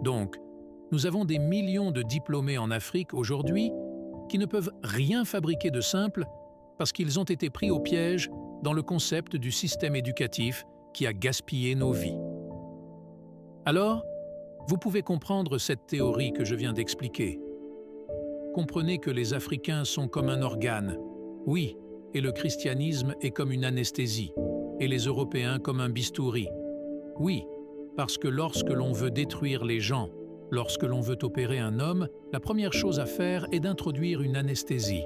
Donc, nous avons des millions de diplômés en Afrique aujourd'hui qui ne peuvent rien fabriquer de simple parce qu'ils ont été pris au piège dans le concept du système éducatif qui a gaspillé nos vies. Alors, vous pouvez comprendre cette théorie que je viens d'expliquer. Comprenez que les Africains sont comme un organe, oui, et le christianisme est comme une anesthésie, et les Européens comme un bistouri. Oui, parce que lorsque l'on veut détruire les gens, lorsque l'on veut opérer un homme, la première chose à faire est d'introduire une anesthésie.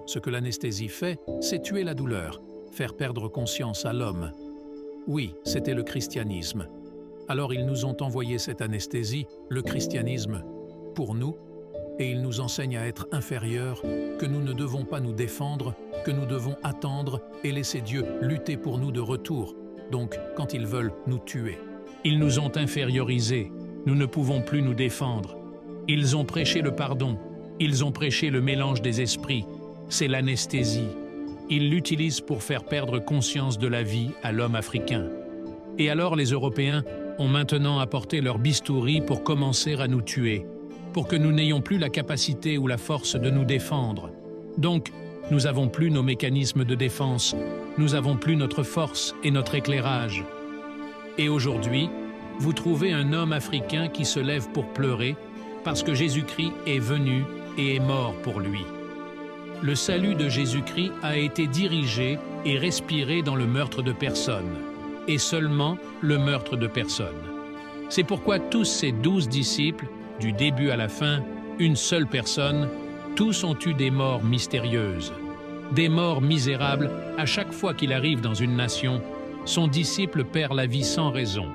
Ce que l'anesthésie fait, c'est tuer la douleur, faire perdre conscience à l'homme. Oui, c'était le christianisme. Alors ils nous ont envoyé cette anesthésie, le christianisme, pour nous, et ils nous enseignent à être inférieurs, que nous ne devons pas nous défendre, que nous devons attendre et laisser Dieu lutter pour nous de retour, donc quand ils veulent nous tuer. Ils nous ont infériorisés, nous ne pouvons plus nous défendre. Ils ont prêché le pardon, ils ont prêché le mélange des esprits, c'est l'anesthésie. Ils l'utilisent pour faire perdre conscience de la vie à l'homme africain. Et alors les Européens ont maintenant apporté leur bistouri pour commencer à nous tuer, pour que nous n'ayons plus la capacité ou la force de nous défendre. Donc, nous n'avons plus nos mécanismes de défense, nous n'avons plus notre force et notre éclairage. Et aujourd'hui, vous trouvez un homme africain qui se lève pour pleurer parce que Jésus-Christ est venu et est mort pour lui. Le salut de Jésus-Christ a été dirigé et respiré dans le meurtre de personnes, et seulement le meurtre de personnes. C'est pourquoi tous ces 12 disciples, du début à la fin, une seule personne, tous ont eu des morts mystérieuses. Des morts misérables à chaque fois qu'il arrive dans une nation, son disciple perd la vie sans raison.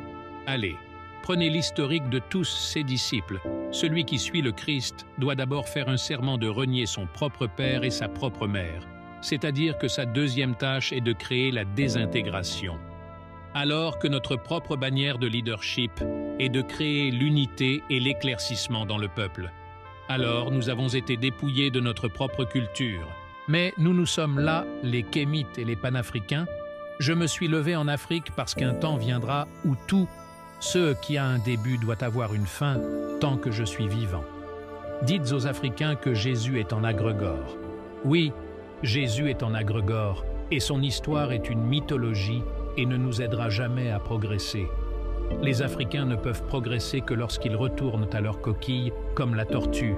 Allez, prenez l'historique de tous ces disciples. Celui qui suit le Christ doit d'abord faire un serment de renier son propre père et sa propre mère, c'est-à-dire que sa deuxième tâche est de créer la désintégration. Alors que notre propre bannière de leadership est de créer l'unité et l'éclaircissement dans le peuple. Alors nous avons été dépouillés de notre propre culture. Mais nous sommes là, les Kémites et les Panafricains. Je me suis levé en Afrique parce qu'un temps viendra où tout ce qui a un début doit avoir une fin tant que je suis vivant. Dites aux Africains que Jésus est en Agrégore. Oui, Jésus est en Agrégore et son histoire est une mythologie et ne nous aidera jamais à progresser. Les Africains ne peuvent progresser que lorsqu'ils retournent à leur coquille comme la tortue,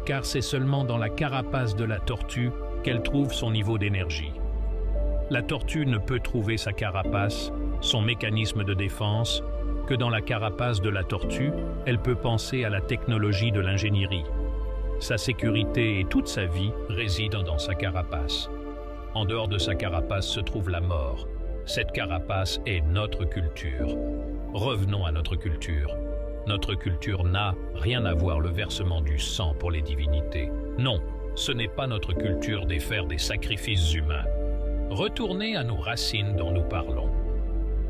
car c'est seulement dans la carapace de la tortue qu'elle trouve son niveau d'énergie. La tortue ne peut trouver sa carapace, son mécanisme de défense, que dans la carapace de la tortue, elle peut penser à la technologie de l'ingénierie. Sa sécurité et toute sa vie résident dans sa carapace. En dehors de sa carapace se trouve la mort. Cette carapace est notre culture. Revenons à notre culture. Notre culture n'a rien à voir le versement du sang pour les divinités. Non, ce n'est pas notre culture de faire des sacrifices humains. Retournez à nos racines dont nous parlons.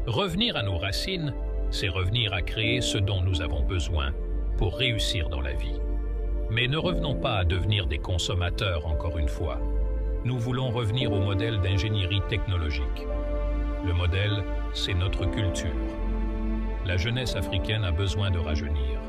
Revenir à nos racines, c'est revenir à créer ce dont nous avons besoin pour réussir dans la vie. Mais ne revenons pas à devenir des consommateurs encore une fois. Nous voulons revenir au modèle d'ingénierie technologique. Le modèle, c'est notre culture. La jeunesse africaine a besoin de rajeunir.